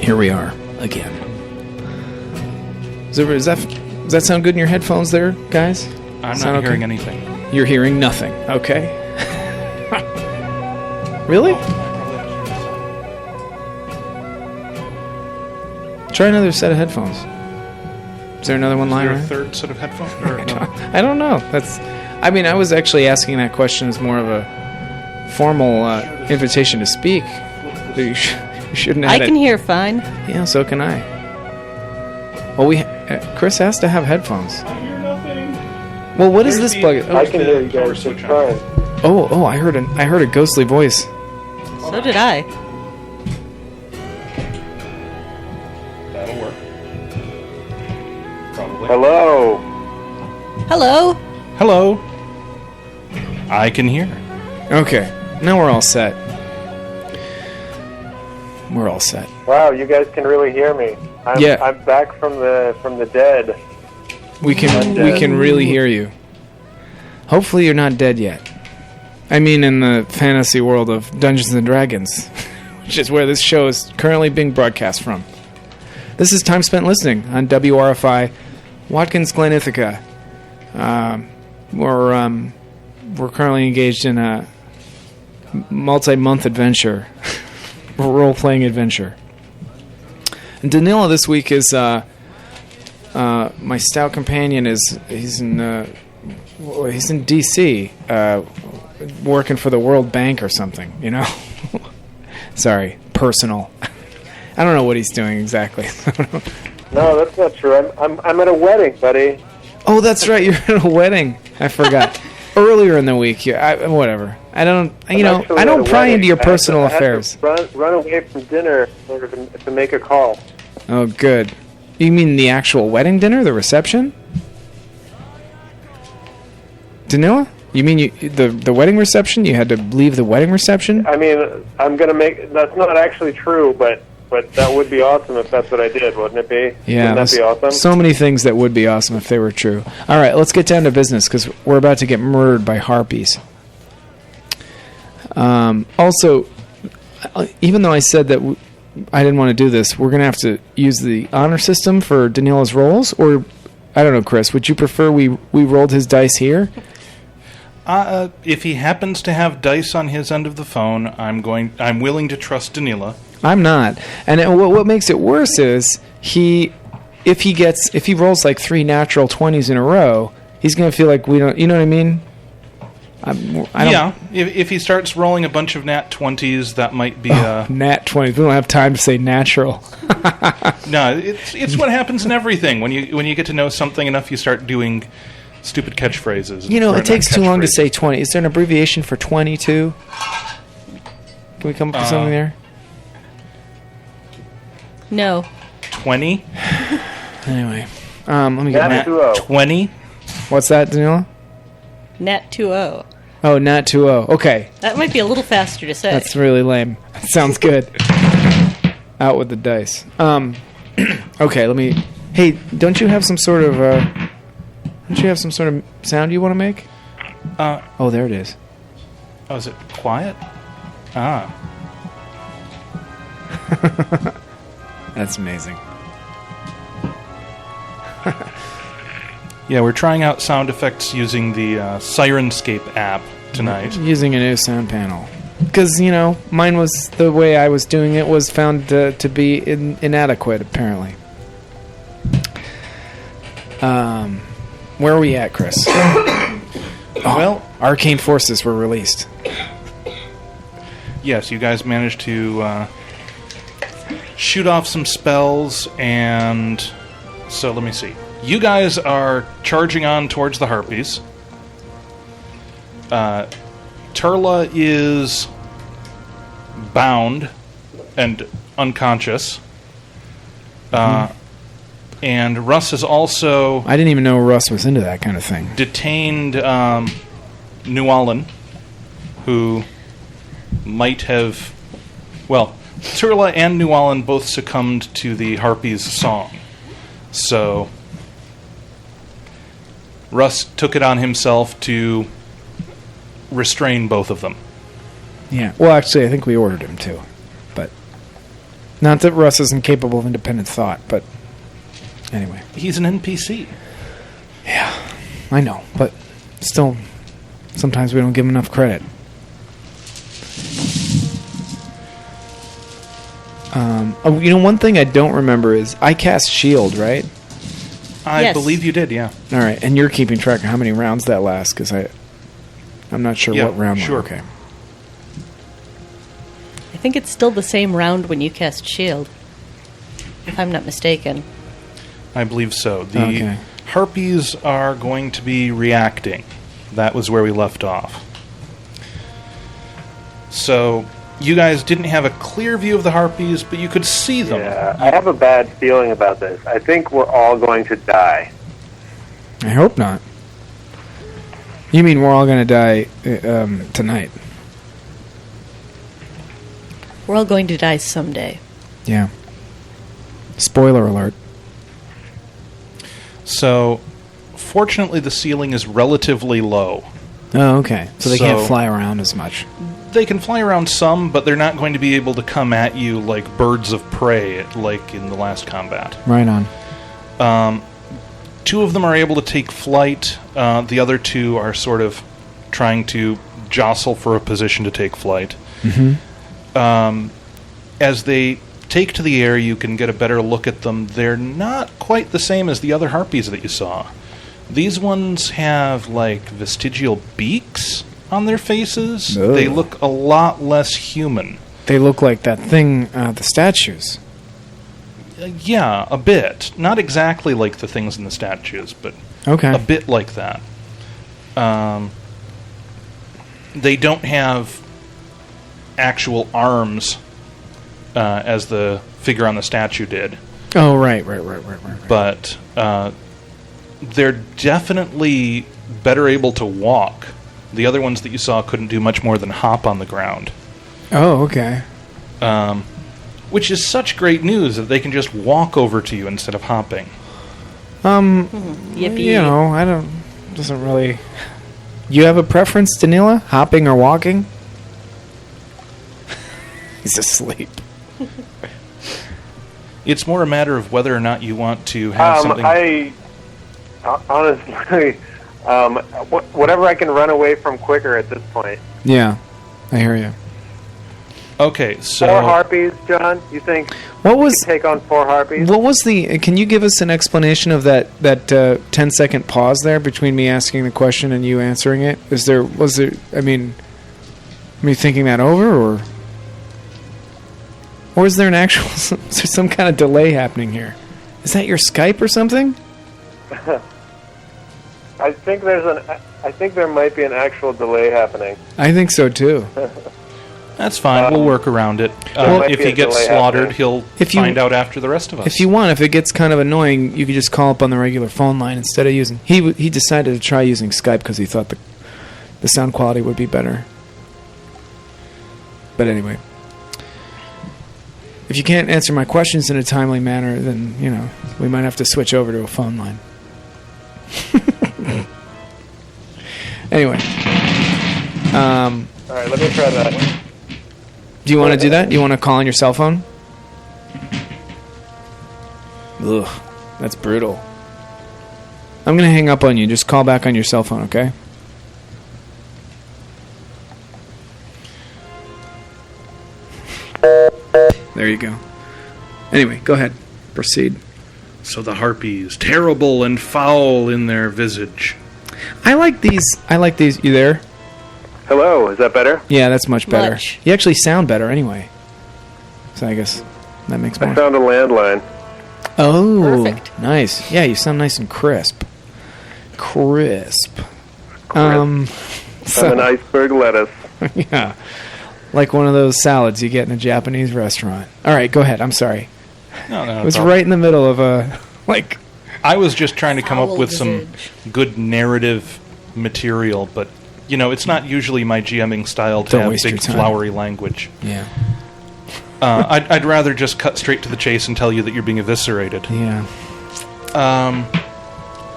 Here we are again. Does that sound good in your headphones there, guys? I'm not hearing anything. You're hearing nothing. Okay. Really? Try another set of headphones. Is there another one lying Is around? there a third set of headphones? Or no? I don't know. I was actually asking that question as more of a formal invitation to speak. You shouldn't have I can hear fine. Yeah, so can I. Well, Chris has to have headphones. I hear nothing. Well, what is this plug? I can hear you guys just fine. Oh! I heard a ghostly voice. So did I. That'll work. Probably. Hello. Hello. Hello. I can hear. Okay, now we're all set. We're all set. Wow, you guys can really hear me. I'm back from the dead. We can really hear you. Hopefully you're not dead yet. I mean, in the fantasy world of Dungeons and Dragons, which is where this show is currently being broadcast from. This is Time Spent Listening on WRFI, Watkins Glen, Ithaca. We're currently engaged in a multi-month adventure, role-playing adventure. And Danila this week is my stout companion. He's in D.C. Working for the World Bank or something. You know, sorry, personal. I don't know what he's doing exactly. No, that's not true. I'm at a wedding, buddy. Oh, that's right. You're at a wedding. I forgot. Earlier in the week, whatever. I don't pry into your personal affairs. I had to run away from dinner in order to make a call. Oh, good. You mean the actual wedding dinner, the reception? Danila? You mean the wedding reception? You had to leave the wedding reception? I mean, that's not actually true, but that would be awesome if that's what I did, wouldn't it be? Yeah, wouldn't that be awesome? So many things that would be awesome if they were true. All right, let's get down to business because we're about to get murdered by Harpies. Also, even though I said that I didn't want to do this, we're going to have to use the honor system for Danila's rolls, or I don't know, Chris, would you prefer we rolled his dice here? If he happens to have dice on his end of the phone, I'm willing to trust Danila. I'm not. And what makes it worse is if he rolls like 3 natural 20s in a row, he's going to feel like we don't, you know what I mean? If he starts rolling a bunch of nat 20s, that might be nat 20s. We don't have time to say natural. No, it's what happens in everything. When you get to know something enough, you start doing stupid catchphrases. You know, it takes too long to say 20. Is there an abbreviation for 22? Can we come up with something there? No. 20? Anyway, let me get Nat 20. What's that, Danila? Nat 2-0. Oh, Nat 2-0. Okay. That might be a little faster to say. That's really lame. Sounds good. Out with the dice. Okay, let me... Hey, don't you have some sort of sound you want to make? Oh, there it is. Oh, is it quiet? Ah. That's amazing. Yeah, we're trying out sound effects using the Sirenscape app tonight. Using a new sound panel. Because, mine was, the way I was doing it was found to be inadequate, apparently. Where are we at, Chris? Well, Arcane Forces were released. Yes, you guys managed to shoot off some spells, and so let me see. You guys are charging on towards the Harpies. Turla is bound and unconscious. And Russ is also... I didn't even know Russ was into that kind of thing. Detained Nualan, who might have... Well, Turla and Nualan both succumbed to the Harpies' song. So Russ took it on himself to restrain both of them. Yeah. Well, actually, I think we ordered him to. But Not that Russ isn't capable of independent thought, but anyway. He's an NPC. Yeah, I know, but still, sometimes we don't give him enough credit. One thing I don't remember is I cast shield, right? I Yes. believe you did, yeah. All right, and you're keeping track of how many rounds that lasts, because I'm not sure Yeah, what round. sure. Okay. I think it's still the same round when you cast shield, if I'm not mistaken. I believe so. The Okay. Harpies are going to be reacting. That was where we left off. So, you guys didn't have a clear view of the Harpies, but you could see them. Yeah, I have a bad feeling about this. I think we're all going to die. I hope not. You mean we're all going to die tonight? We're all going to die someday. Yeah. Spoiler alert. So, fortunately, the ceiling is relatively low. Oh, okay. So they can't So- fly around as much. They can fly around some, but they're not going to be able to come at you like birds of prey, like in the last combat. Right on. Two of them are able to take flight. The other two are sort of trying to jostle for a position to take flight. As they take to the air, you can get a better look at them. They're not quite the same as the other Harpies that you saw. These ones have, like, vestigial beaks on their faces. Ugh. They look a lot less human. They look like that thing, the statues. Yeah, a bit. Not exactly like the things in the statues, but Okay. a bit like that. They don't have actual arms as the figure on the statue did, Oh, right. but they're definitely better able to walk. The other ones that you saw couldn't do much more than hop on the ground, Oh, okay. which is such great news that they can just walk over to you instead of hopping. Yippee. You know, I don't... Doesn't really... You have a preference, Danila? Hopping or walking? He's asleep. It's more a matter of whether or not you want to have something... I honestly, whatever I can run away from quicker at this point. Yeah, I hear you. Okay, so... 4 Harpies, John? You think What you was... could take on 4 Harpies? What was the... Can you give us an explanation of that 10-second pause there between me asking the question and you answering it? Was there... I mean... Are you thinking that over, or... Or is there an actual... Is there some kind of delay happening here? Is that your Skype or something? I think there might be an actual delay happening. I think so, too. That's fine. We'll work around it. might If be he a gets delay slaughtered, happening. he'll find out after the rest of us. If you want, if it gets kind of annoying, you could just call up on the regular phone line instead of using... He decided to try using Skype because he thought the sound quality would be better. But anyway. If you can't answer my questions in a timely manner, then, you know, we might have to switch over to a phone line. Anyway. All right, let me try that. Do you want to do that? Do you want to call on your cell phone? Ugh, that's brutal. I'm going to hang up on you. Just call back on your cell phone, okay? There you go. Anyway, go ahead. Proceed. So the Harpies, terrible and foul in their visage. I like these. You there? Hello, is that better? Yeah, that's much better. Much. You actually sound better anyway. So I guess that makes I more. found a landline. Oh, Perfect. nice. Yeah, you sound nice and crisp. Crisp. I'm an iceberg lettuce. Yeah. Like one of those salads you get in a Japanese restaurant. All right, go ahead. I'm sorry. No, It was right in the middle of a, like... I was just trying to come up Foul with some visage. good narrative material, but, you know, it's not usually my GMing style to Don't have waste your big, time. flowery language. Yeah. I'd rather just cut straight to the chase and tell you that you're being eviscerated. Yeah.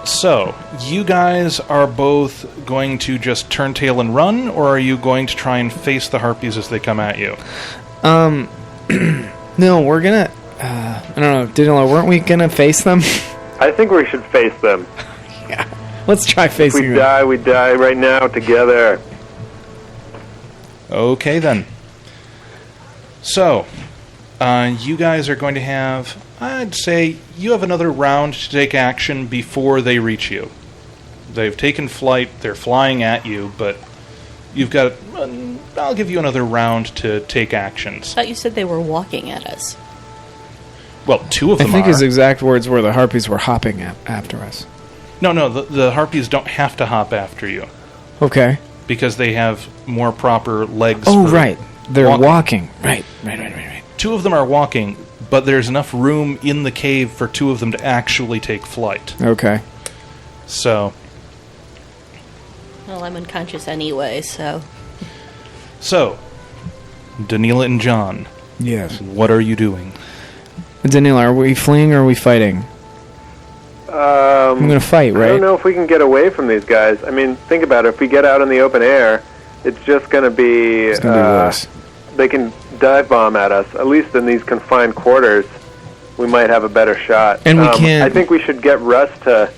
So, you guys are both going to just turn tail and run, or are you going to try and face the Harpies as they come at you? No, we're gonna... I don't know, Danilo, weren't we gonna face them? I think we should face them. Yeah. Let's try If facing we them. die, we die right now together. Okay, then. So, you guys are going to have, I'd say, you have another round to take action before they reach you. They've taken flight, they're flying at you, but you've got, I'll give you another round to take actions. I thought you said they were walking at us. Well, two of I them think are. his exact words were the Harpies were hopping after us. No, the Harpies don't have to hop after you, Okay. because they have more proper legs Oh, for right. They're walking. walking. Right. Two of them are walking, but there's enough room in the cave for two of them to actually take flight. Okay. So, Well, I'm unconscious anyway, so... Danila and John, Yes. what are you doing? Danilo, are we fleeing or are we fighting? I'm gonna fight, I right? don't know if we can get away from these guys. I mean, think about it. If we get out in the open air, it's just going to be... It's gonna be worse. They can dive bomb at us. At least in these confined quarters, we might have a better shot. And we can't... I think we should get Russ to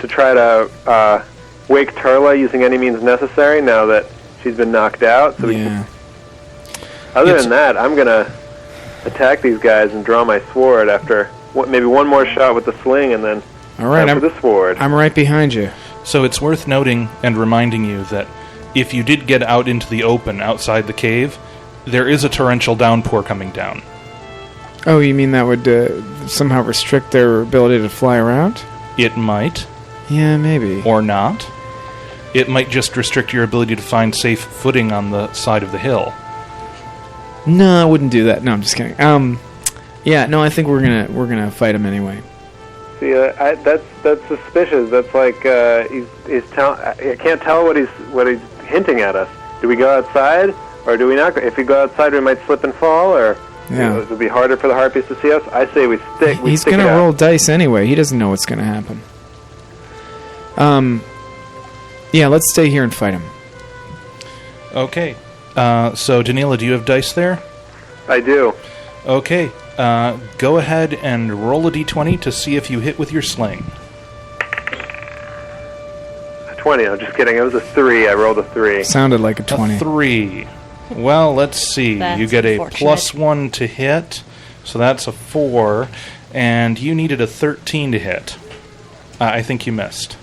try to wake Turla using any means necessary now that she's been knocked out. So we can, other than that, I'm going to attack these guys and draw my sword after maybe one more shot with the sling and then All right, after the sword. I'm right behind you. So it's worth noting and reminding you that if you did get out into the open outside the cave, there is a torrential downpour coming down. Oh, you mean that would somehow restrict their ability to fly around? It might, Yeah, maybe. or not. It might just restrict your ability to find safe footing on the side of the hill. No, I wouldn't do that. No, I'm just kidding. Yeah, no, I think we're gonna fight him anyway. See, that's suspicious. That's like I can't tell what he's hinting at us. Do we go outside or do we not? If we go outside, we might slip and fall, or Yeah. it'll be harder for the Harpies to see us. I say we stick. He's stick gonna it out. roll dice anyway. He doesn't know what's gonna happen. Yeah, let's stay here and fight him. Okay. So, Danila, do you have dice there? I do. Okay. Go ahead and roll a d20 to see if you hit with your sling. 20. I'm just kidding. It was a 3. I rolled a 3. Sounded like a 20. A 3. Well, let's see. That's you get a unfortunate. +1 to hit, so that's a 4, and you needed a 13 to hit. I think you missed.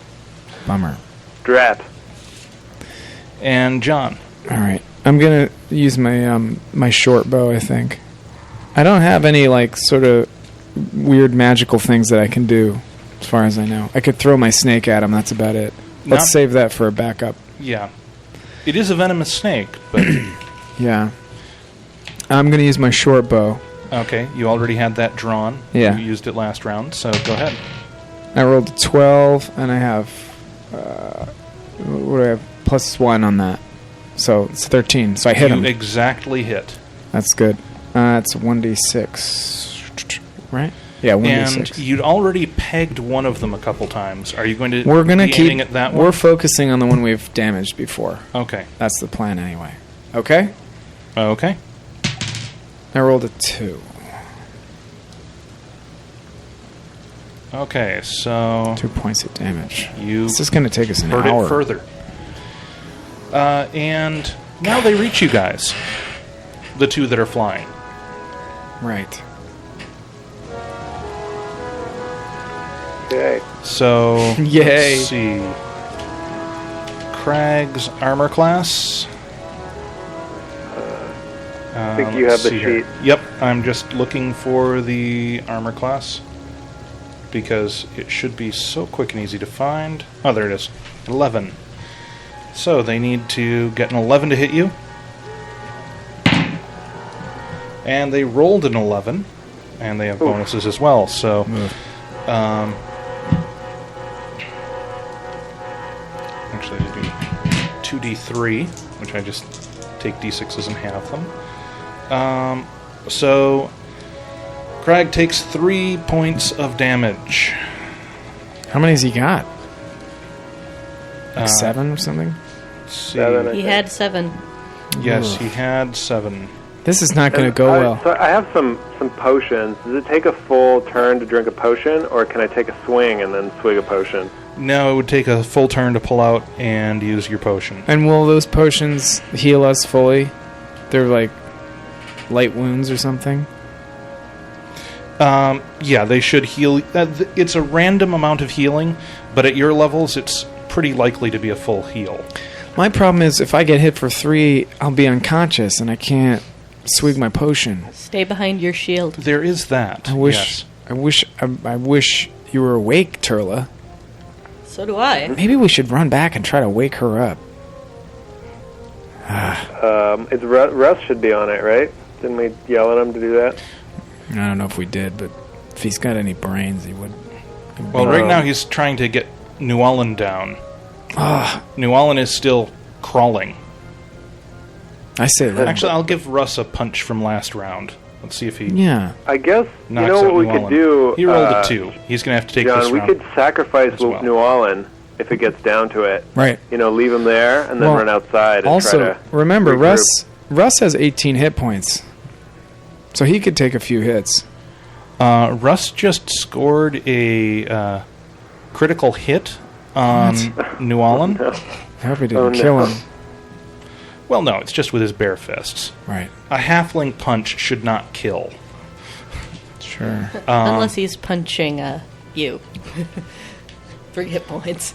Bummer. Drat. And John. All right, I'm gonna use my my short bow. I think I don't have any like sort of weird magical things that I can do, as far as I know. I could throw my snake at him. That's about it. Let's Not- save that for a backup. Yeah. It is a venomous snake, but... Yeah. I'm gonna use my short bow. Okay, you already had that drawn. Yeah. You used it last round, so go ahead. I rolled a 12, and I have what do I have? +1 on that, so it's 13. So I hit You him. exactly hit. That's good. It's 1d6, right? Yeah, 1d6. And you'd already pegged one of them a couple times. Are you going to We're gonna be keep. aiming at that one? We're focusing on the one we've damaged before. Okay. That's the plan, anyway. Okay. Okay. I rolled a 2. Okay, so 2 points of damage. you This is going to take us an hurt hour. it further. And now they reach you guys. The two that are flying. Right. Okay. So, Yay. let's see. Craig's armor class. I think you have the sheet. Yep, I'm just looking for the armor class because it should be so quick and easy to find. Oh, there it is. 11. So they need to get an 11 to hit you. And they rolled an 11. And they have bonuses as well. So, actually, I do 2d3, which I just take d6s and half them. So, Craig takes 3 points of damage. How many has he got? Like 7 or something? Let's see. 7, I He think. had 7. Yes, Ugh. he had 7. This is not going to go well. So I have some potions. Does it take a full turn to drink a potion, or can I take a swing and then swig a potion? No, it would take a full turn to pull out and use your potion. And will those potions heal us fully? They're like light wounds or something? Yeah, they should heal. It's a random amount of healing, but at your levels, it's pretty likely to be a full heal. My problem is if I get hit for 3, I'll be unconscious and I can't swig my potion. Stay behind your shield. There is that. I wish you were awake, Turla. So do I. Maybe we should run back and try to wake her up. It's Russ should be on it, right? Didn't we yell at him to do that? I don't know if we did, but if he's got any brains, he would. Well, right now he's trying to get Newallen down. Newallen is still crawling. I say that. Actually, I'll give Russ a punch from last round. Let's see if he I guess, knocks you know out what we Newallen. could do? He rolled a 2. He's going to have to take John, this we round. could sacrifice as well. Newallen if it gets down to it. Right. You know, leave him there and then run outside and also, try to remember, regroup. Russ has 18 hit points. So he could take a few hits. Russ just scored a critical hit on Newallen. I hope he didn't kill him. Well, no, it's just with his bare fists. Right. A halfling punch should not kill. Sure. Unless he's punching you. 3 hit points.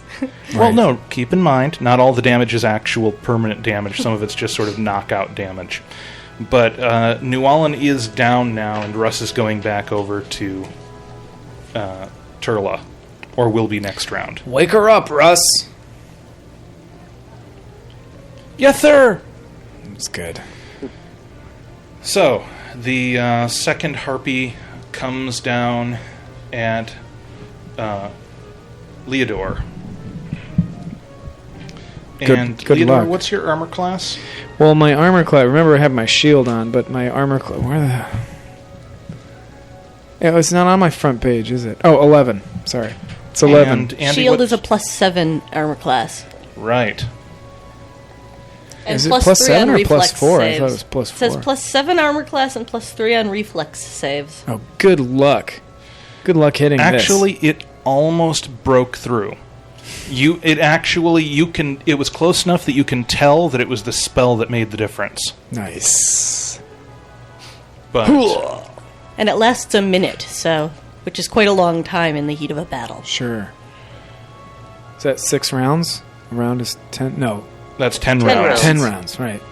Well, no, keep in mind, not all the damage is actual permanent damage. Some of it's just sort of knockout damage. But Newallen is down now, and Russ is going back over to Turla, or will be next round. Wake her up, Russ. Yes, sir. That's good. So, the second harpy comes down at Leodor. And good Leodor, luck. what's your armor class? Well, my armor class... Remember, I have my shield on, but my armor class... Where the... Yeah, it's not on my front page, is it? Oh, 11. Sorry. It's 11. And Andy, Shield is a +7 armor class. Right. And Is it +3 +7 on or reflex +4? I saves. thought it was +4. It says +7 armor class and +3 on reflex saves. Oh, good luck. Good luck hitting Actually, it almost broke through. It was close enough that you can tell that it was the spell that made the difference. this. Nice. But And it lasts a minute, which is quite a long time in the heat of a battle. Sure. Is that 6 rounds? A round is 10? No. that's 10 10 rounds. rounds. 10 rounds, right.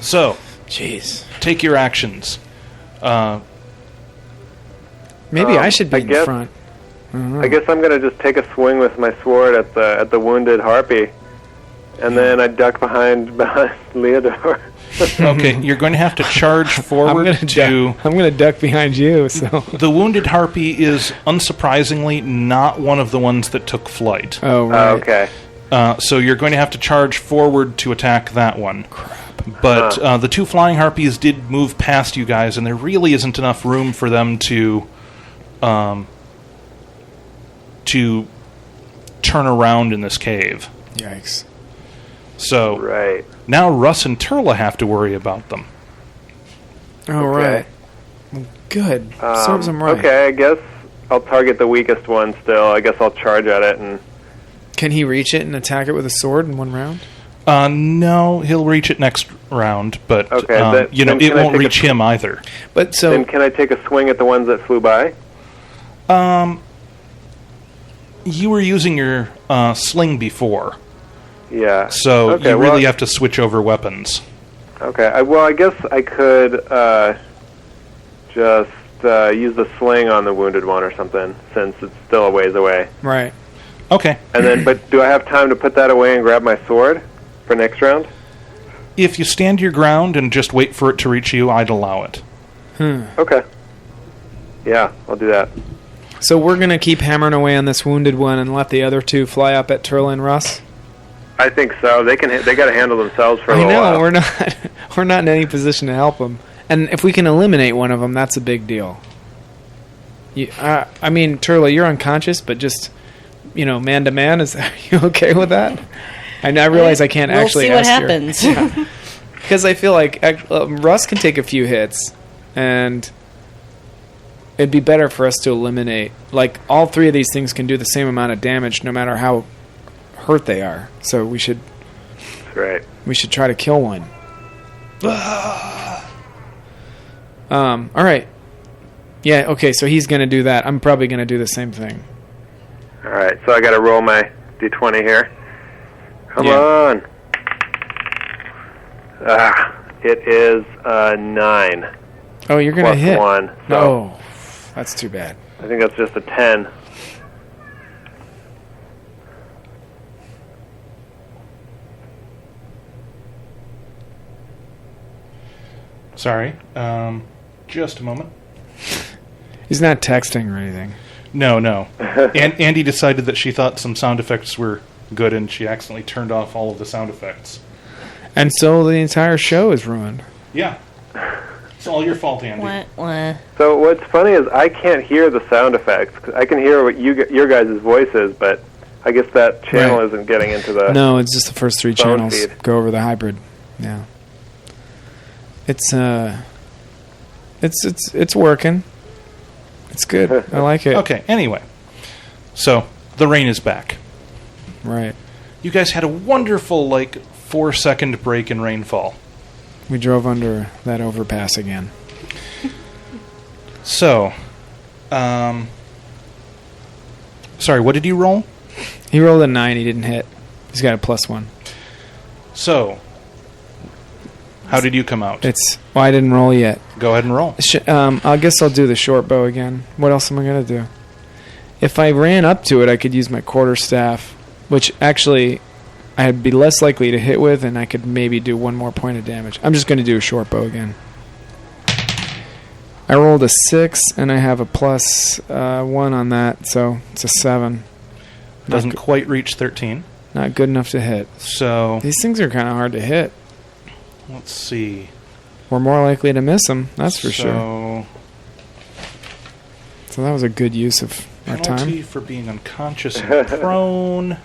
So, Jeez. take your actions. Maybe I should be I in guess- front. I guess I'm going to just take a swing with my sword at the wounded harpy, and then I duck behind Leodor. Okay, you're going to have to charge forward I'm to... gonna duck behind you, so... The wounded harpy is, unsurprisingly, not one of the ones that took flight. Oh, right. Okay. So you're going to have to charge forward to attack that one. But the 2 flying harpies did move past you guys, and there really isn't enough room for them to turn around in this cave. Yikes. So Right. now Russ and Turla have to worry about them. Oh, right. Well, good. Serves them right. Okay, I guess I'll target the weakest one still. I guess I'll charge at it and... Can he reach it and attack it with a sword in 1 round? No, he'll reach it next round, but Okay, then then it can I won't take reach him either. But so... Then can I take a swing at the ones that flew by? You were using your sling before, Yeah. so Okay, you well, really have to switch over weapons. Okay. I guess I could just use the sling on the wounded one or something, since it's still a ways away. Right. Okay. And then, but do I have time to put that away and grab my sword for next round? If you stand your ground and just wait for it to reach you, I'd allow it. Okay. Yeah, I'll do that. So we're going to keep hammering away on this wounded one and let the other 2 fly up at Turla and Russ? I think so. They got to handle themselves for a I little know, while. we're not in any position to help them. And if we can eliminate one of them, that's a big deal. I mean, Turla, you're unconscious, but just, man to man, are you okay with that? I realize I can't We'll actually see what ask happens. Because I feel like Russ can take a few hits, and it'd be better for us to eliminate. Like, all three of these things can do the same amount of damage no matter how hurt they are. So we should try to kill one. All right. Yeah, okay, so he's going to do that. I'm probably going to do the same thing. All right, so I got to roll my d20 here. Come on. It is 9. Oh, you're going to hit. 1. So no, that's too bad. I think that's just a 10. Sorry. Just a moment. He's not texting or anything. No. And Andy decided that she thought some sound effects were good, and she accidentally turned off all of the sound effects. And so the entire show is ruined. Yeah. It's all your fault, Andy. Wah. So what's funny is I can't hear the sound effects. I can hear what your guys' voices, but I guess that channel isn't getting into the... No, it's just the first 3 phone channels feed. go over the hybrid. Yeah. It's working. It's good. I like it. Okay, anyway. So, the rain is back. Right. You guys had a wonderful, 4-second break in rainfall. We drove under that overpass again. So, sorry, what did you roll? He rolled a 9. He didn't hit. He's got a +1. So, how did you come out? I didn't roll yet. Go ahead and roll. I guess I'll do the short bow again. What else am I going to do? If I ran up to it, I could use my quarterstaff, which actually I'd be less likely to hit with, and I could maybe do 1 more point of damage. I'm just going to do a short bow again. I rolled a 6, and I have a +1 on that, so it's a 7. Doesn't quite reach 13. Not good enough to hit. So, These things are kind of hard to hit. let's see. We're more likely to miss them, that's for sure. So that was a good use of our Penalty time. for being unconscious and prone.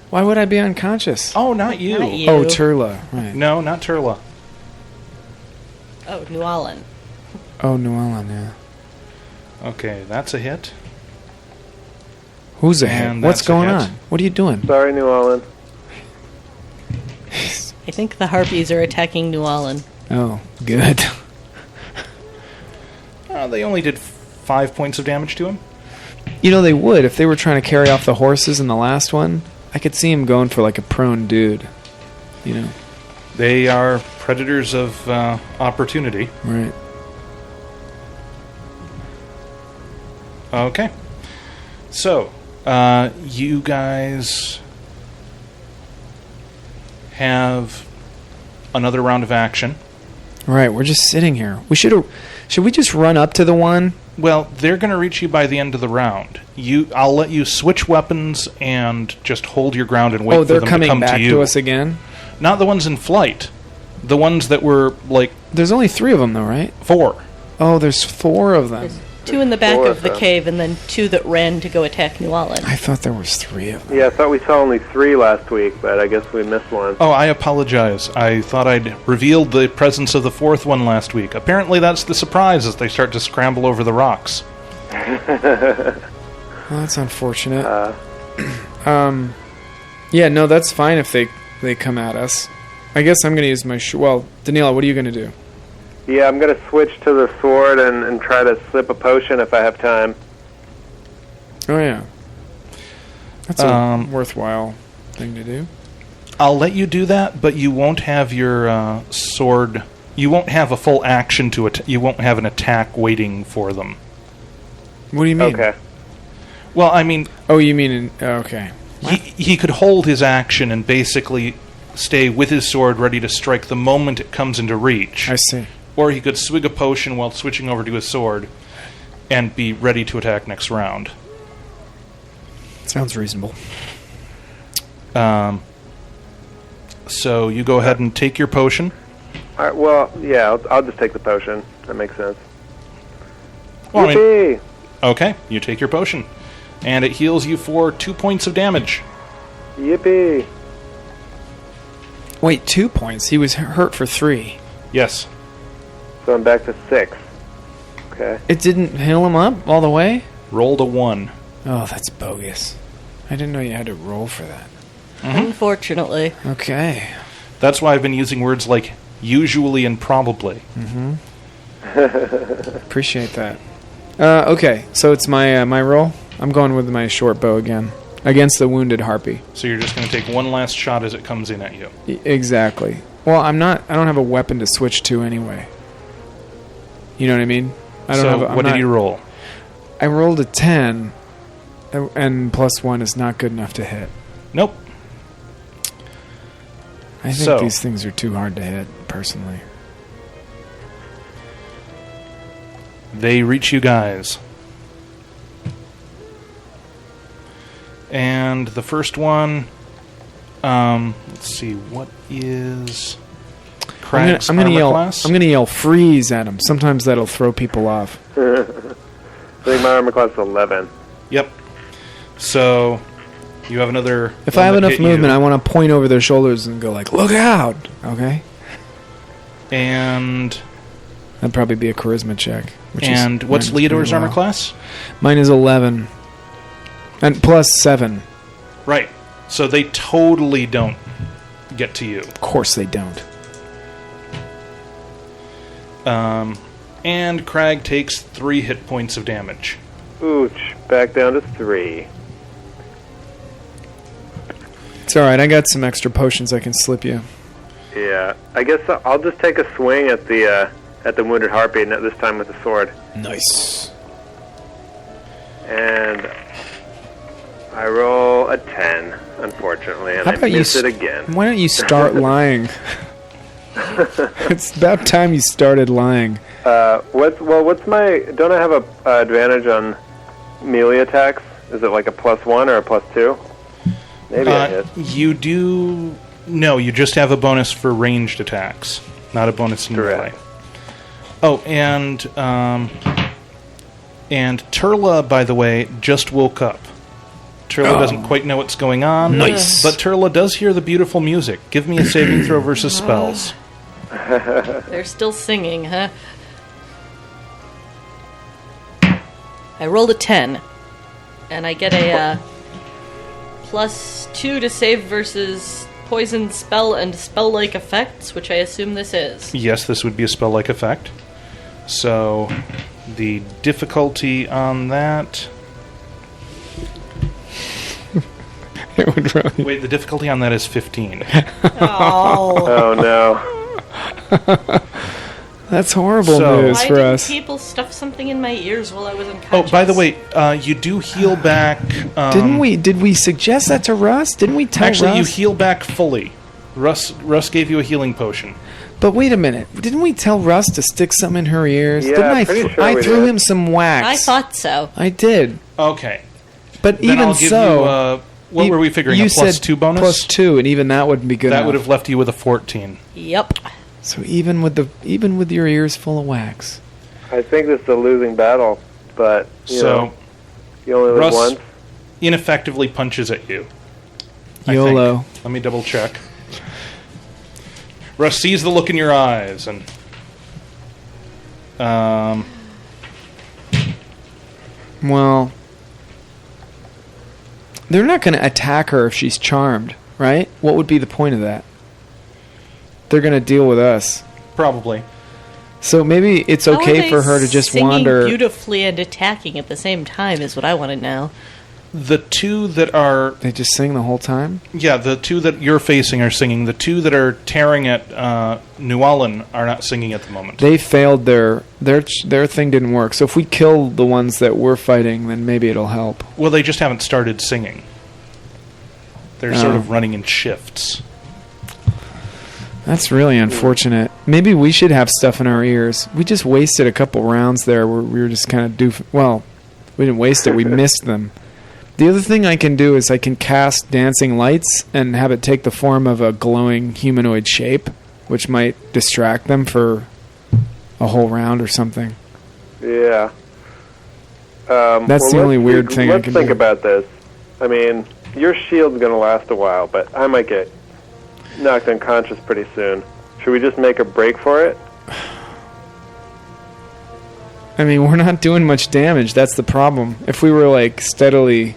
Why would I be unconscious? Oh, not you. Not you. Oh, Turla. Right. No, not Turla. Oh, New Orleans. Oh, Llewellyn, yeah. Okay, that's a hit. Who's ahead? And What's that's a going hit. on? What are you doing? Sorry, New Orleans. I think the Harpies are attacking New Orleans. Oh, good. They only did 5 points of damage to him. You know, they would if they were trying to carry off the horses in the last one. I could see him going for a prone dude. You know? They are predators of opportunity. Right. Okay. So, you guys have another round of action. Right, we're just sitting here. Should we just run up to the one? Well, they're going to reach you by the end of the round. I'll let you switch weapons and just hold your ground and wait for them to come to you. Oh, they're coming back to us again? Not the ones in flight. The ones that were, There's only 3 of them, though, right? 4. Oh, there's 4 of them. There's 2 in the back Four of the of them. cave, and then 2 that ran to go attack New Orleans. I thought there was 3 of them. Yeah, I thought we saw only 3 last week, but I guess we missed one. Oh, I apologize. I thought I'd revealed the presence of the 4th one last week. Apparently that's the surprise as they start to scramble over the rocks. Well, that's unfortunate. Yeah, no, that's fine if they come at us. I guess I'm going to use my... Well, Daniela, what are you going to do? Yeah, I'm going to switch to the sword and try to slip a potion if I have time. Oh, yeah. That's a worthwhile thing to do. I'll let you do that, but you won't have your sword... You won't have a full action to it. You won't have an attack waiting for them. What do you mean? Okay. Well, I mean... Oh, you mean... okay. He could hold his action and basically stay with his sword ready to strike the moment it comes into reach. I see. Or he could swig a potion while switching over to his sword and be ready to attack next round. Sounds reasonable. So you go ahead and take your potion. All right, well, yeah, I'll just take the potion. That makes sense. Well, I mean, Yippee! okay, you take your potion. And it heals you for 2 points of damage. Yippee! Wait, 2 points? He was hurt for 3. Yes. So I'm back to 6. Okay. It didn't heal him up all the way? Rolled a 1. Oh, that's bogus. I didn't know you had to roll for that. Unfortunately. Okay. That's why I've been using words like usually and probably. Appreciate that. Okay, so it's my roll. I'm going with my short bow again against the wounded harpy. So you're just going to take one last shot as it comes in at you. Exactly. Well, I don't have a weapon to switch to anyway. You know what I mean? What did you roll? I rolled a 10, and +1 is not good enough to hit. Nope. I think these things are too hard to hit, personally. They reach you guys. And the first one, let's see, what is Craig's armor class? I'm gonna yell freeze at him. Sometimes that'll throw people off. I think my armor class is 11. Yep. So you have another. If I have enough movement, I want to point over their shoulders and go like, "Look out!" Okay. And that'd probably be a charisma check. What's Leodor's armor class? Mine is 11, and +7. Right. So they totally don't get to you. Of course they don't. And Crag takes 3 hit points of damage. Ooch, back down to 3. It's alright, I got some extra potions I can slip you. Yeah, I guess I'll just take a swing at the wounded harpy, and this time with the sword. Nice. And I roll a 10, unfortunately, and I miss it again. Why don't you start lying? It's about time you started lying. What's my... Don't I have a advantage on melee attacks? Is it like a +1 or a +2? Maybe I hit. You do... No, you just have a bonus for ranged attacks, not a bonus in melee. Oh, and Turla, by the way, just woke up. Turla doesn't quite know what's going on. Nice. But Turla does hear the beautiful music. Give me a saving throw versus spells. They're still singing, huh? I rolled a 10. And I get a +2 to save versus poison spell and spell-like effects, which I assume this is. Yes, this would be a spell-like effect. So, the difficulty on that... Wait, the difficulty on that is 15. Oh no. That's horrible news for us. Why didn't people stuff something in my ears while I was unconscious? Oh, by the way, you do heal back... Didn't we? Did we suggest that to Russ? Didn't we tell Russ? Actually, you heal back fully. Russ gave you a healing potion. But wait a minute. Didn't we tell Russ to stick some in her ears? Yeah, Didn't pretty sure I we threw did. him some wax. I thought so. I did. Okay. But then even I'll give so... you, what were we figuring? You a said +2 bonus? +2, and even that wouldn't be good That enough. would have left you with a 14. Yep. So even with your ears full of wax. I think this is a losing battle, but, you know, you only live Russ once. ineffectively punches at you. YOLO. I think. Let me double check. Russ sees the look in your eyes and... Well... They're not going to attack her if she's charmed, right? What would be the point of that? They're going to deal with us. Probably. So maybe it's How are okay they for her to just singing wander... beautifully and attacking at the same time is what I want to know. The two that are... They just sing the whole time? Yeah, the two that you're facing are singing. The two that are tearing at Nualan are not singing at the moment. They failed their thing didn't work. So if we kill the ones that we're fighting, then maybe it'll help. Well, they just haven't started singing. They're sort of running in shifts. That's really unfortunate. Maybe we should have stuff in our ears. We just wasted a couple rounds there where we were just kind of well, we didn't waste it. We missed them. The other thing I can do is I can cast dancing lights and have it take the form of a glowing humanoid shape, which might distract them for a whole round or something. Yeah. That's the only weird thing I can do. Let's think about this. I mean, your shield's going to last a while, but I might get knocked unconscious pretty soon. Should we just make a break for it? I mean, we're not doing much damage. That's the problem. If we were, like, steadily...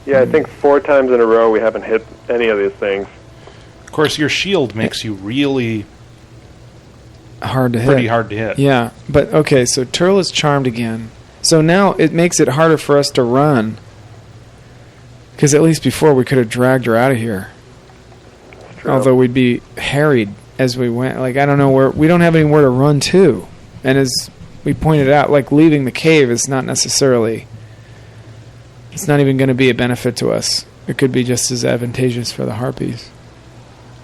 Yeah, I think 4 times in a row we haven't hit any of these things. Of course, your shield makes you really hard to hit. Pretty hard to hit. Yeah, but, okay, so Turla's charmed again. So now it makes it harder for us to run. Because at least before we could have dragged her out of here. Although we'd be harried as we went. Like, I don't know where... We don't have anywhere to run to. And as we pointed out, like, leaving the cave is not necessarily... It's not even going to be a benefit to us. It could be just as advantageous for the Harpies.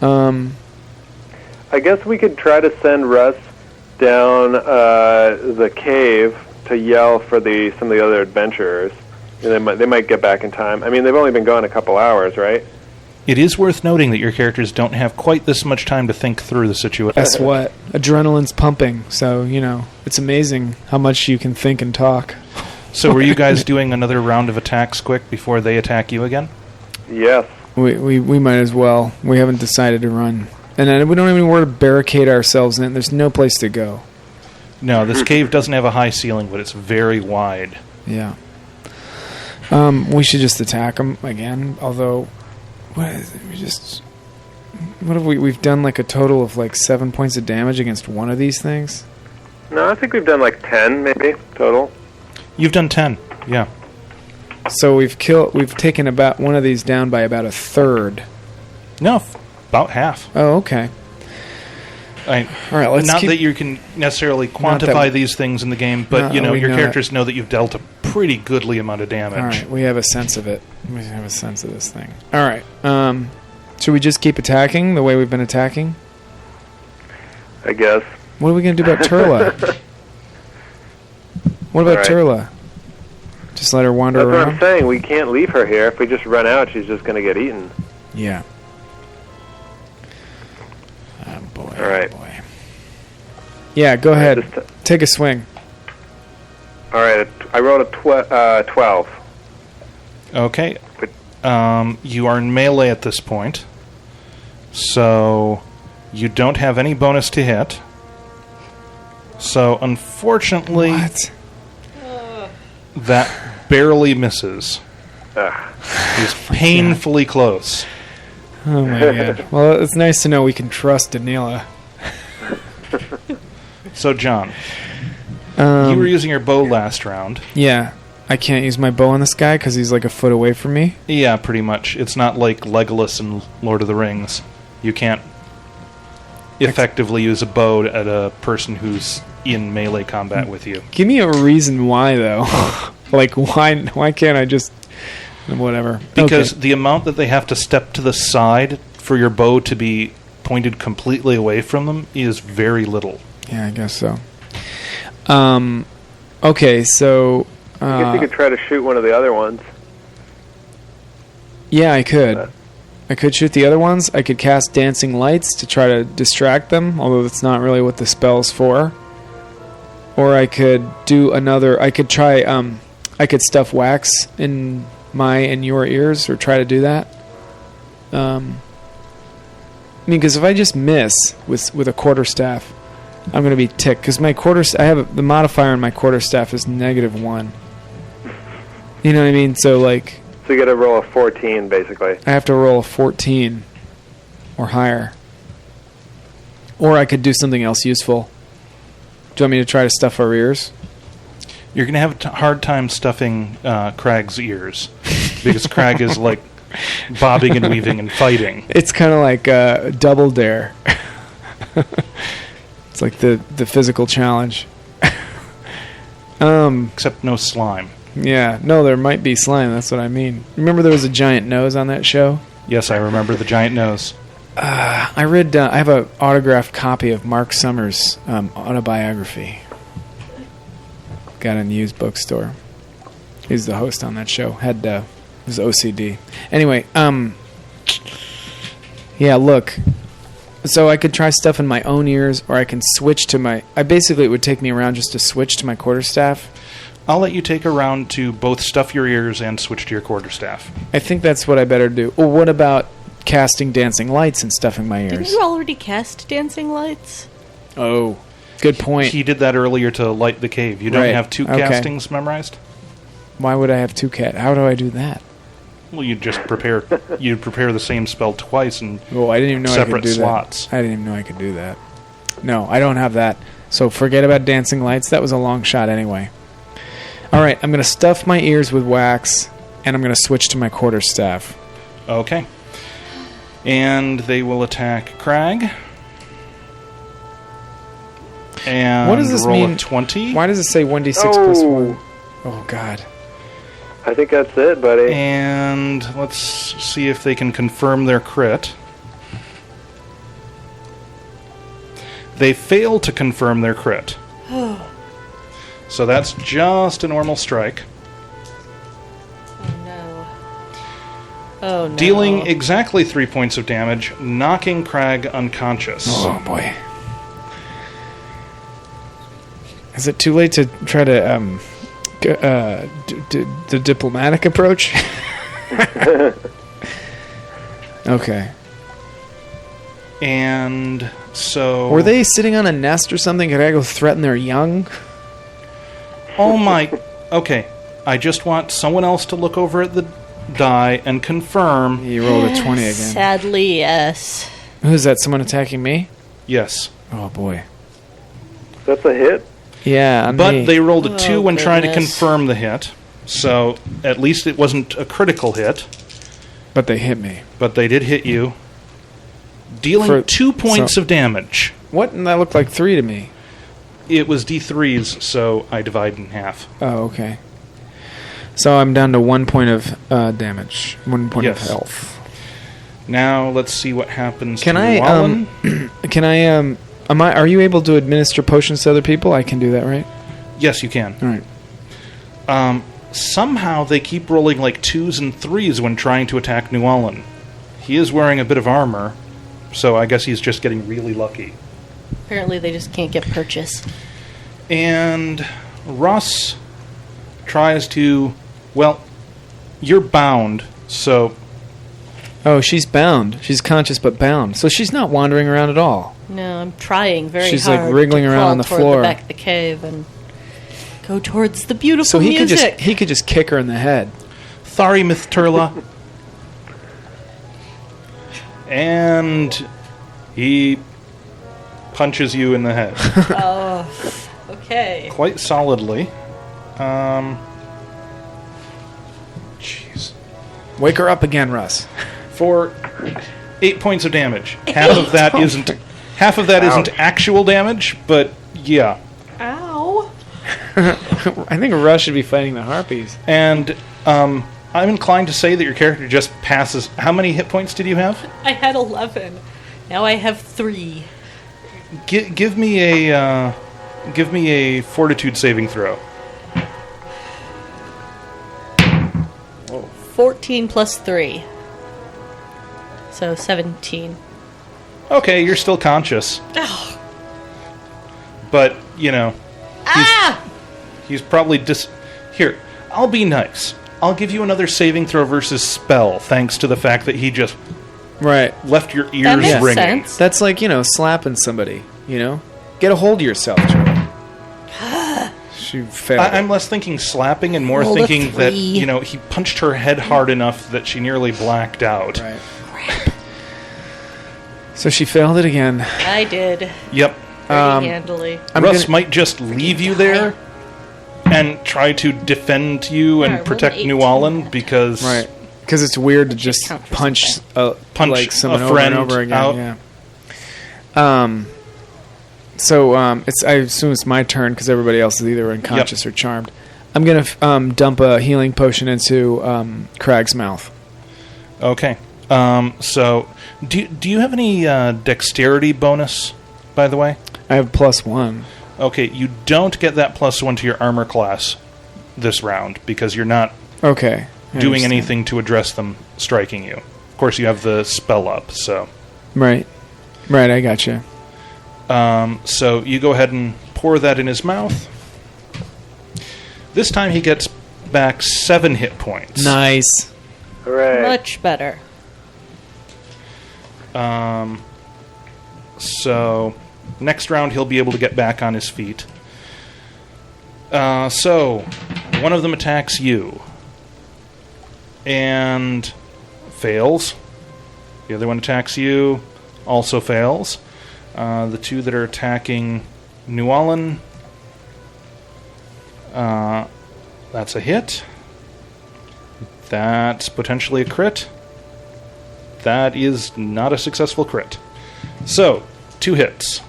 I guess we could try to send Russ down the cave to yell for some of the other adventurers. And they might get back in time. I mean, they've only been gone a couple hours, right? It is worth noting that your characters don't have quite this much time to think through the situation. Guess what? Adrenaline's pumping, so, you know, it's amazing how much you can think and talk. So were you guys doing another round of attacks quick before they attack you again? Yes. We might as well. We haven't decided to run. And then we don't even know where to barricade ourselves in. There's no place to go. No, this cave doesn't have a high ceiling, but it's very wide. Yeah. We should just attack them again, although... What have we've done like a total of like 7 points of damage against one of these things? No, I think we've done like 10 maybe total. You've done 10, yeah. So we've taken about one of these down by about a third. No, about half. Oh, okay. All right, let's not keep... that you can necessarily quantify these things in the game, but you know your characters know that you've dealt a pretty goodly amount of damage. All right, we have a sense of it. We have a sense of this thing. All right. Should we just keep attacking the way we've been attacking? I guess. What are we going to do about Turla? What about Turla? Just let her wander around? That's what I'm saying. We can't leave her here. If we just run out, she's just going to get eaten. Yeah. Oh, boy. All right. Oh, boy. Yeah, go ahead. Take a swing. All right. I rolled a 12. Okay. You are in melee at this point, so you don't have any bonus to hit. So, unfortunately, that barely misses. He's painfully close. Oh, my God. Well, it's nice to know we can trust Danila. So, John, you were using your bow last round. Yeah. I can't use my bow on this guy because he's like a foot away from me? Yeah, pretty much. It's not like Legolas in Lord of the Rings. You can't effectively use a bow at a person who's in melee combat with you. Give me a reason why, though. Like, why can't I just... Whatever. Because the amount that they have to step to the side for your bow to be pointed completely away from them is very little. Yeah, I guess so. Okay, so... I guess you could try to shoot one of the other ones. Yeah, I could. I could shoot the other ones. I could cast Dancing Lights to try to distract them, although that's not really what the spell's for. Or I could do another... I could try... I could stuff wax in my and your ears, or try to do that. I mean, because if I just miss with a quarterstaff, I'm going to be ticked. Because my I have the modifier on my quarterstaff is -1. You know what I mean? So, like... So you got to roll a 14, basically. I have to roll a 14 or higher. Or I could do something else useful. Do you want me to try to stuff our ears? You're going to have a hard time stuffing Crag's ears. Because Crag is, like, bobbing and weaving and fighting. It's kind of like Double Dare. It's like the physical challenge. Except no slime. Yeah, no, there might be slime. That's what I mean. Remember there was a giant nose on that show? Yes, I remember the giant nose. I read... I have an autographed copy of Mark Summers' autobiography. Got it in the used bookstore. He's the host on that show. Had his OCD. Anyway, yeah, look. So I could try stuff in my own ears, or I can switch to my... it would take me around just to switch to my quarterstaff. I'll let you take a round to both stuff your ears and switch to your quarterstaff. I think that's what I better do. Well, what about casting dancing lights and stuffing my ears? Didn't you already cast dancing lights? Oh, good point. He did that earlier to light the cave. You don't Right. have 2 Okay. castings memorized? Why would I have 2 cat? How do I do that? Well, you'd just prepare the same spell twice and Oh, I didn't even know I could separate do slots. that. I didn't even know I could do that. No, I don't have that. So forget about dancing lights. That was a long shot anyway. All right, I'm going to stuff my ears with wax, and I'm going to switch to my quarterstaff. Okay. And they will attack Crag. And What does this roll mean? a 20. Why does it say 1d6 plus 1? Oh, God. I think that's it, buddy. And let's see if they can confirm their crit. They fail to confirm their crit. So that's just a normal strike. Oh, no. Dealing exactly 3 points of damage, knocking Crag unconscious. Oh, boy. Is it too late to try to the diplomatic approach? Okay. And so... Were they sitting on a nest or something? Could I go threaten their young? Oh my... Okay. I just want someone else to look over at the die and confirm... You rolled a 20 again. Sadly, yes. Who's that? Someone attacking me? Yes. Oh, boy. That's a hit? Yeah, on But me. they rolled a 2 Oh, when trying to goodness. confirm the hit. So at least it wasn't a critical hit. But they hit me. But they did hit you. Dealing For- 2 points so- of damage. What? And that looked like 3 to me. It was D3s, so I divide in half. Oh, okay. So I'm down to 1 point of damage. 1 point of Yes. health. Now let's see what happens Can to I, Wallen. are you able to administer potions to other people? I can do that, right? Yes, you can. All right. Somehow they keep rolling like 2s and 3s when trying to attack New Allen. He is wearing a bit of armor, so I guess he's just getting really lucky. Apparently they just can't get purchase. And Russ tries to... Well, you're bound, so... Oh, she's bound. She's conscious but bound. So she's not wandering around at all. No, I'm trying very She's, like, hard wriggling to around crawl on the toward floor. the back of the cave and go towards the beautiful So he music. could just kick her in the head. Thari Mithturla. And he punches you in the head. Okay. Quite solidly. Jeez. Wake her up again, Russ. For 8 points of damage. Half of that isn't actual damage, but yeah. Ow. I think Russ should be fighting the Harpies. And I'm inclined to say that your character just passes. How many hit points did you have? I had 11. Now I have 3. Give me a fortitude saving throw. 14 plus 3. So 17. Okay, you're still conscious. Oh. But, you know, Ah! he's probably Here, I'll be nice. I'll give you another saving throw versus spell, thanks to the fact that he just Right. left your ears That makes ringing. sense. That's like, slapping somebody, Get a hold of yourself, Joe. She failed. I'm less thinking slapping and more Roll a thinking that, 3. he punched her head hard enough that she nearly blacked out. Right. So she failed it again. I did. Yep. Pretty handily. Russ might just leave you there and try to defend you and Alright, protect roll an New 18 Allen that because... Right. Because it's weird to just count for punch something. like someone a over friend and over again. out. Yeah. So it's. I assume it's my turn because everybody else is either unconscious or charmed. I'm gonna dump a healing potion into Crag's mouth. Okay. So, do you have any dexterity bonus, by the way? I have +1. Okay, you don't get that +1 to your armor class this round because you're not Okay. I doing understand. anything to address them striking you. Of course, you have the spell up, so... Right. Right, I gotcha. So you go ahead and pour that in his mouth. This time he gets back 7 hit points. Nice. Hooray. Much better. So, next round he'll be able to get back on his feet. So, one of them attacks you. And fails. The other one attacks you. Also fails. The two that are attacking New Orleans, that's a hit. That's potentially a crit. That is not a successful crit. So, 2 hits.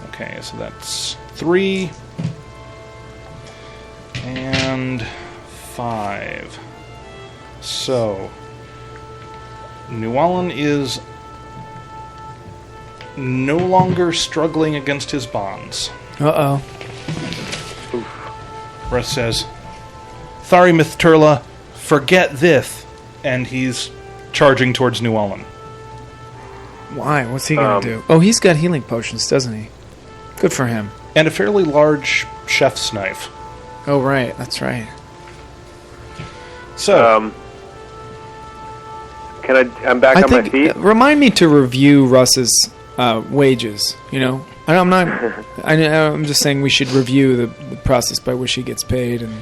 Okay, so that's 3 and 5. So, New Orleans is no longer struggling against his bonds. Uh-oh. Russ says, Tharimith Turla, forget this. And he's charging towards New Orleans. Why? What's he going to do? Oh, he's got healing potions, doesn't he? Good for him. And a fairly large chef's knife. Oh, right. That's right. So, I'm back on my feet? Remind me to review Russ's wages, you know? I'm not... I'm just saying we should review the process by which he gets paid. And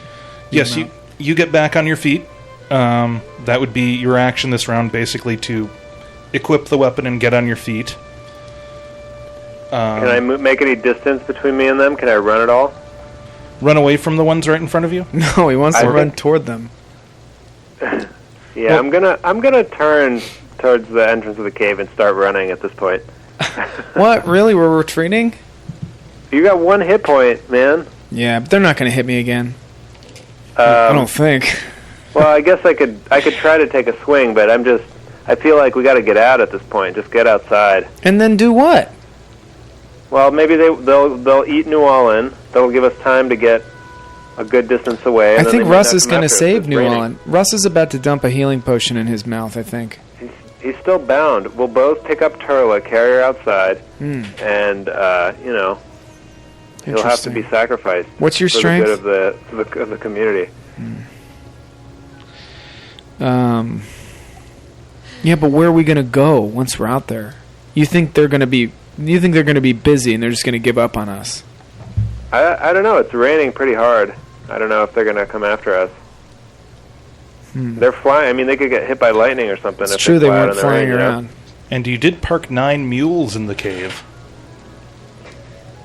yes, you get back on your feet. That would be your action this round, basically, to equip the weapon and get on your feet. Can I make any distance between me and them? Can I run at all? Run away from the ones right in front of you? No, he wants to run toward them. Yeah, well, I'm gonna turn towards the entrance of the cave and start running at this point. What? Really? We're retreating? You got 1 hit point, man. Yeah, but they're not going to hit me again. I don't think. Well, I guess I could try to take a swing, but I feel like we got to get out at this point. Just get outside. And then do what? Well, maybe they'll eat New Orleans. That'll give us time to get a good distance away. I think Russ is going to save New Orleans. Russ is about to dump a healing potion in his mouth, I think. He's still bound. We'll both pick up Turla, carry her outside, and he'll have to be sacrificed. What's your strength? For the good of the community. Yeah, but where are we going to go once we're out there? You think they're going to be busy and they're just going to give up on us? I don't know. It's raining pretty hard. I don't know if they're going to come after us. They're flying. I mean, they could get hit by lightning or something. It's true, they weren't flying around. And you did park 9 mules in the cave.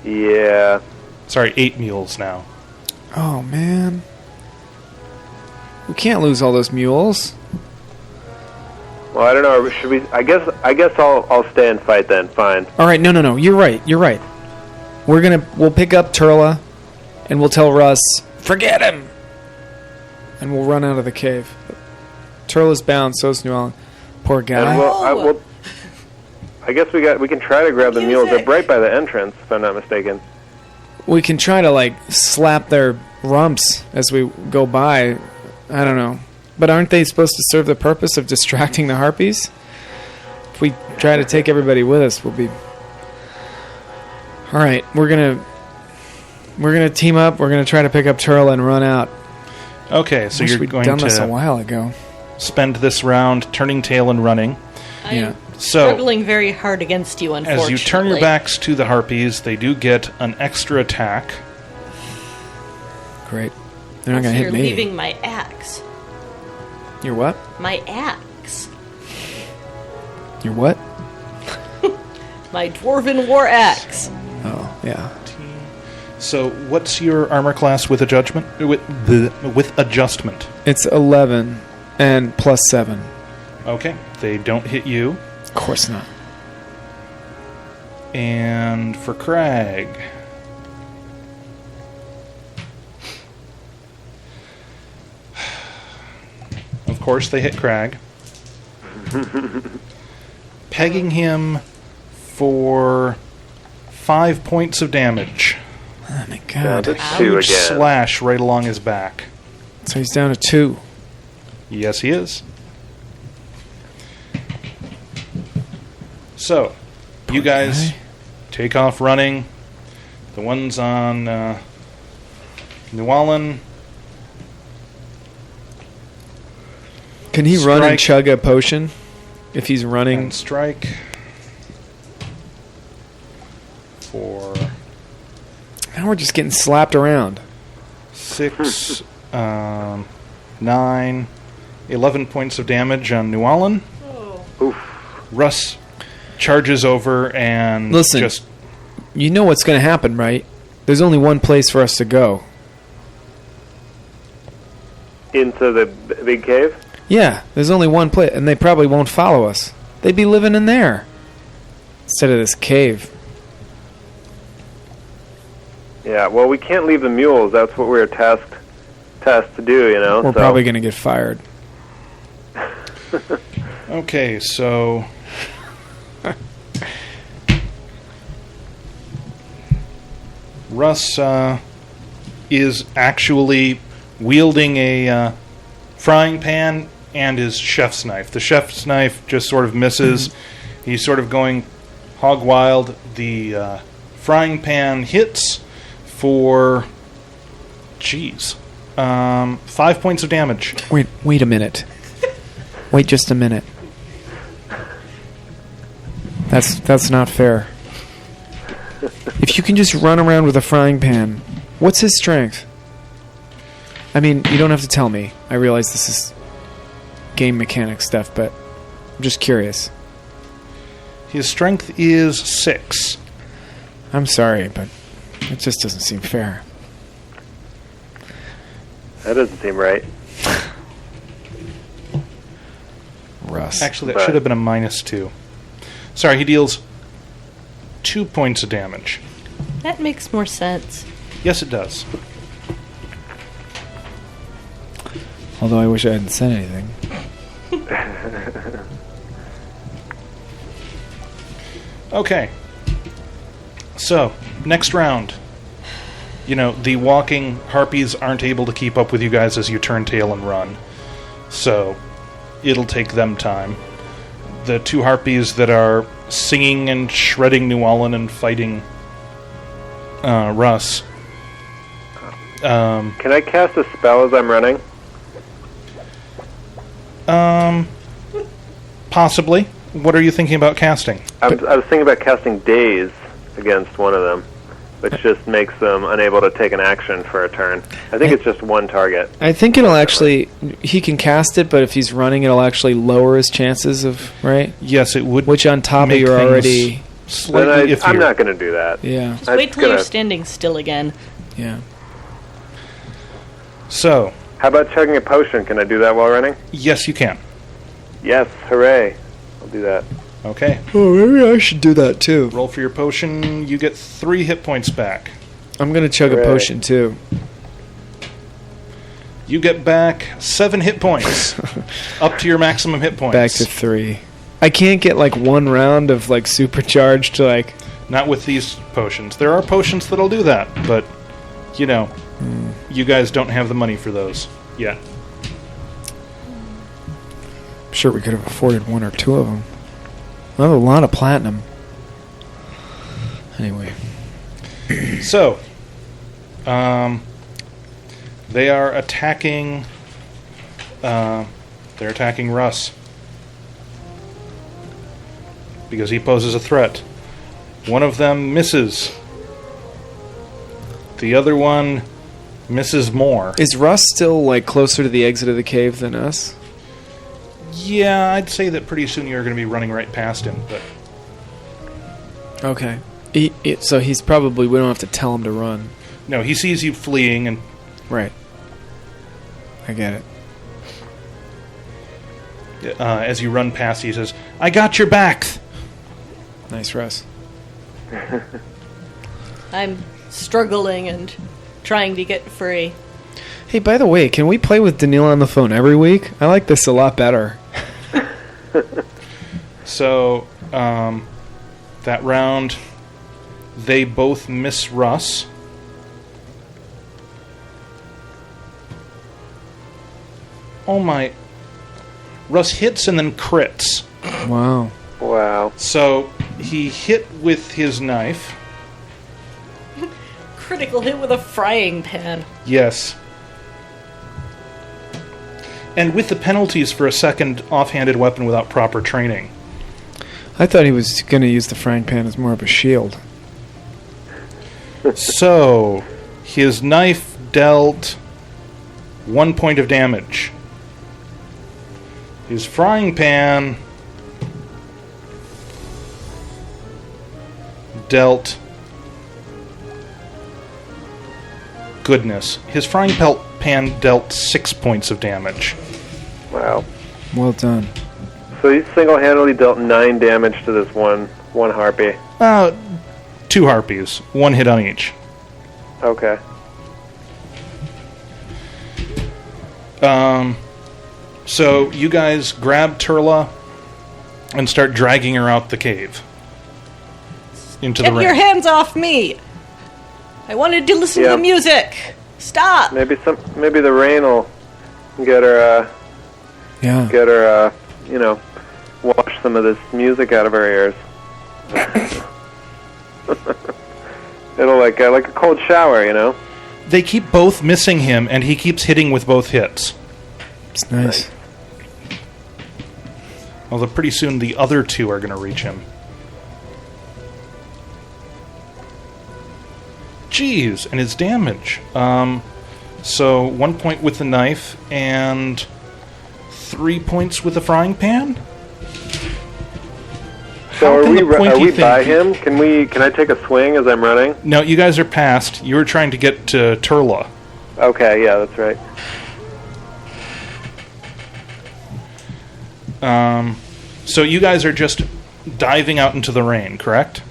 Yeah. Sorry, 8 mules now. Oh, man. We can't lose all those mules. Well, I don't know. Should we? I guess I'll stay and fight then. Fine. All right. No. You're right. We'll pick up Turla, and we'll tell Russ, forget him, and we'll run out of the cave. Turla's bound. So's New Orleans. Poor guy. And I guess we can try to grab the mules. They're right by the entrance, if I'm not mistaken. We can try to slap their rumps as we go by. I don't know. But aren't they supposed to serve the purpose of distracting the Harpies? If we try to take everybody with us, we'll be... All right, we're gonna team up. We're gonna try to pick up Turla and run out. Okay, so you're going done this to a while ago. Spend this round turning tail and running. I'm struggling very hard against you, unfortunately. As you turn your backs to the Harpies, they do get an extra attack. Great. They're not going to hit me. You're leaving my axe. Your what? My axe. Your what? My dwarven war axe. Oh, yeah. So, what's your armor class with adjustment? With adjustment? It's 11 and plus 7. Okay, they don't hit you. Of course not. And for Crag, of course they hit Crag, pegging him for 5 points of damage. Oh my god. Huge slash right along his back. So he's down to 2. Yes, he is. So, you guys take off running. The ones on Llewellyn. Can he run and Strike. chug a potion if he's running? And strike. For Now we're just getting slapped around. 6, 9, 11 points of damage on Llewellyn. Oof. Russ charges over and Listen. just... You know what's going to happen, right? There's only one place for us to go. Into the big cave? Yeah, there's only one place, and they probably won't follow us. They'd be living in there instead of this cave. Yeah, well, we can't leave the mules. That's what we were tasked to do, you know? We're so. probably going to get fired. Okay, so... Russ is actually wielding a frying pan and his chef's knife. The chef's knife just sort of misses. He's sort of going hog wild. The frying pan hits for... 5 points of damage. Wait a minute. Wait just a minute. That's not fair. If you can just run around with a frying pan, what's his strength? I mean, you don't have to tell me. I realize this is game mechanic stuff, but I'm just curious. His strength is 6. I'm sorry, but it just doesn't seem fair. That doesn't seem right. Russ. Actually, that should have been a -2. Sorry, he deals 2 points of damage. That makes more sense. Yes, it does. Although I wish I hadn't said anything. Okay. So, next round. You know, the walking harpies aren't able to keep up with you guys as you turn tail and run. So, it'll take them time. The 2 harpies that are singing and shredding Llewellyn and fighting Russ. Can I cast a spell as I'm running? Possibly. What are you thinking about casting? I was thinking about casting Daze against one of them, which just makes them unable to take an action for a turn. I think it's just one target. I think it'll actually... He can cast it, but if he's running, it'll actually lower his chances of... Right? Yes, it would. Which on top of make you're things already... slightly Then I'm iffier. not going to do that. Yeah. Just wait till you're standing still again. Yeah. So, How about chugging a potion? Can I do that while running? yes, you can. Yes, hooray. I'll do that. Okay. Oh, maybe I should do that too. Roll for your potion. You get 3 hit points back. I'm going to chug a Hooray. potion too. You get back 7 hit points. Up to your maximum hit points. Back to 3. I can't get like one round of like supercharged like... Not with these potions. There are potions that'll do that, but, you know, you guys don't have the money for those yet. I'm sure we could have afforded 1 or 2 of them. I have a lot of platinum. Anyway. So, they are attacking. They're attacking Russ because he poses a threat. One of them misses. The other one misses more. Is Russ still like closer to the exit of the cave than us? Yeah, I'd say that pretty soon you're going to be running right past him. But Okay. So he's probably... We don't have to tell him to run. no, he sees you fleeing, and Right. I get it. as you run past, he says, "I got your back." Nice, Russ. I'm struggling and trying to get free. Hey, by the way, can we play with Daniil on the phone every week? I like this a lot better. So, that round, they both miss Russ. Oh my. Russ hits and then crits. Wow. Wow. So, he hit with his knife. Critical hit with a frying pan. Yes. And with the penalties for a second offhanded weapon without proper training. I thought he was going to use the frying pan as more of a shield. So, his knife dealt 1 point of damage. His frying pan dealt... Goodness. His frying pan dealt 6 points of damage. Wow. Well done. So he single-handedly dealt 9 damage to this one harpy. 2 harpies. 1 hit on each. Okay. So you guys grab Turla and start dragging her out the cave. Into the Get rain. your hands off me! I wanted to listen to the music! Stop! Maybe the rain will get her, wash some of this music out of her ears. It'll like a cold shower, you know? They keep both missing him, and he keeps hitting with both hits. It's nice. Although pretty soon the other 2 are going to reach him. Jeez, and his damage. So 1 point with the knife, and 3 points with the frying pan? So are we by him? Can I take a swing as I'm running? No, you guys are past. You were trying to get to Turla. Okay, yeah, that's right. So you guys are just diving out into the rain, correct?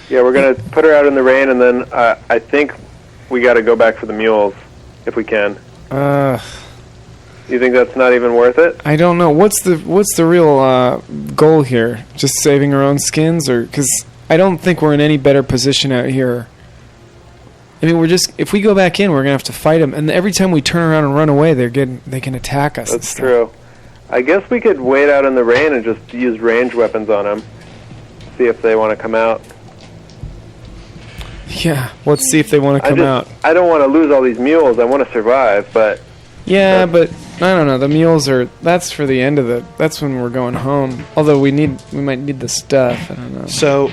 Yeah, we're going to put her out in the rain, and then I think we got to go back for the mules, if we can. You think that's not even worth it? I don't know. What's the real goal here? Just saving our own skins, or because I don't think we're in any better position out here. I mean, if we go back in, we're gonna have to fight them, and every time we turn around and run away, they can attack us. That's true. I guess we could wait out in the rain and just use ranged weapons on them. See if they want to come out. Yeah, let's see if they want to come out. I don't want to lose all these mules. I want to survive, but... Yeah, but I don't know. The mules that's for the end of that's when we're going home. Although we might need the stuff. I don't know. So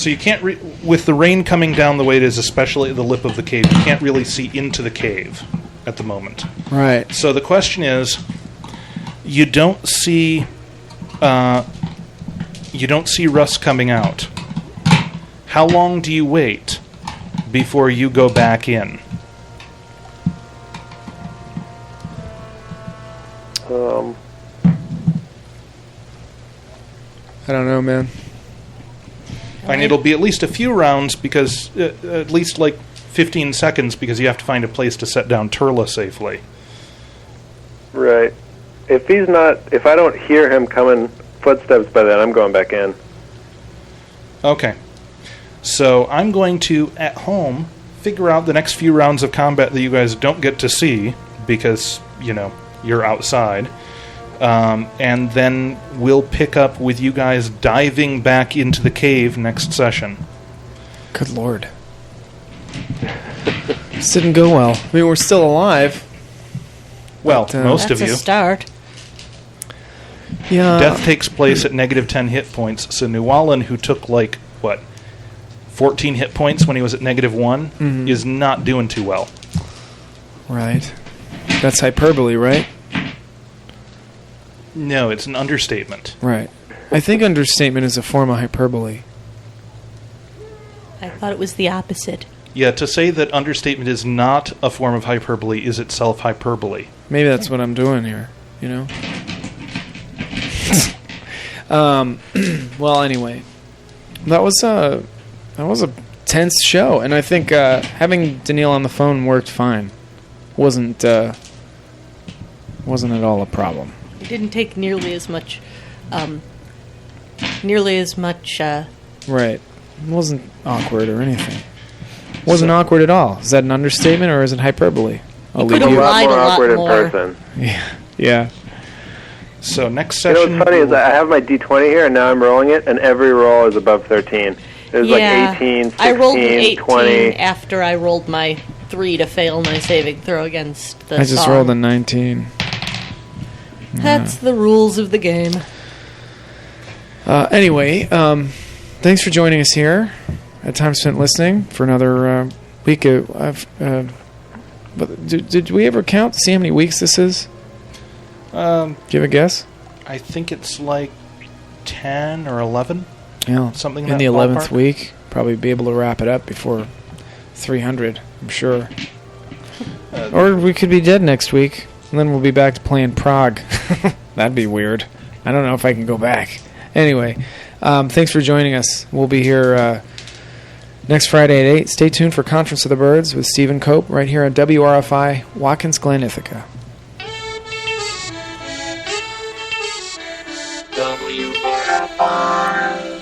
you can't with the rain coming down the way it is, especially at the lip of the cave, you can't really see into the cave at the moment. Right. So the question is, you don't see Russ coming out. How long do you wait before you go back in? I don't know, man. And it'll be at least a few rounds, because at least like 15 seconds, because you have to find a place to set down Turla safely. Right. If I don't hear him coming footsteps by then, I'm going back in. Okay. So I'm going to, at home, figure out the next few rounds of combat that you guys don't get to see, because, you're outside. And then we'll pick up with you guys diving back into the cave next session. Good Lord. This didn't go well. I mean, we're still alive. Well, but, most of you. That's a start. Yeah. Death takes place at negative 10 hit points, so Newallen, who took, 14 hit points when he was at negative 1, is not doing too well. Right. That's hyperbole, right? No, it's an understatement. Right. I think understatement is a form of hyperbole. I thought it was the opposite. Yeah, to say that understatement is not a form of hyperbole is itself hyperbole. Maybe that's what I'm doing here, Well, anyway, that was a tense show, and I think having Daniil on the phone worked fine. Wasn't at all a problem. It didn't take nearly as much. Right. It wasn't awkward or anything. It wasn't awkward at all. Is that an understatement or is it hyperbole? I'll leave could've you. lied a lot awkward more. in person. Yeah. So next You know session... what's funny is I have my D20 here, and now I'm rolling it, and every roll is above 13. There's like 18, 16, I rolled an 18 20. after I rolled my 3 to fail my saving throw against the I just song. rolled a 19. That's the rules of the game. Anyway, thanks for joining us here at Time Spent Listening for another week. Did we ever count to see how many weeks this is? Do you have a guess? I think it's like 10 or 11. Yeah, Something in in the that 11th ballpark. week. Probably be able to wrap it up before 300, I'm sure. Or we could be dead next week, and then we'll be back to playing Prague. That'd be weird. I don't know if I can go back. Anyway, thanks for joining us. We'll be here next Friday at 8. Stay tuned for Conference of the Birds with Stephen Cope right here on WRFI, Watkins Glen, Ithaca. WRFI.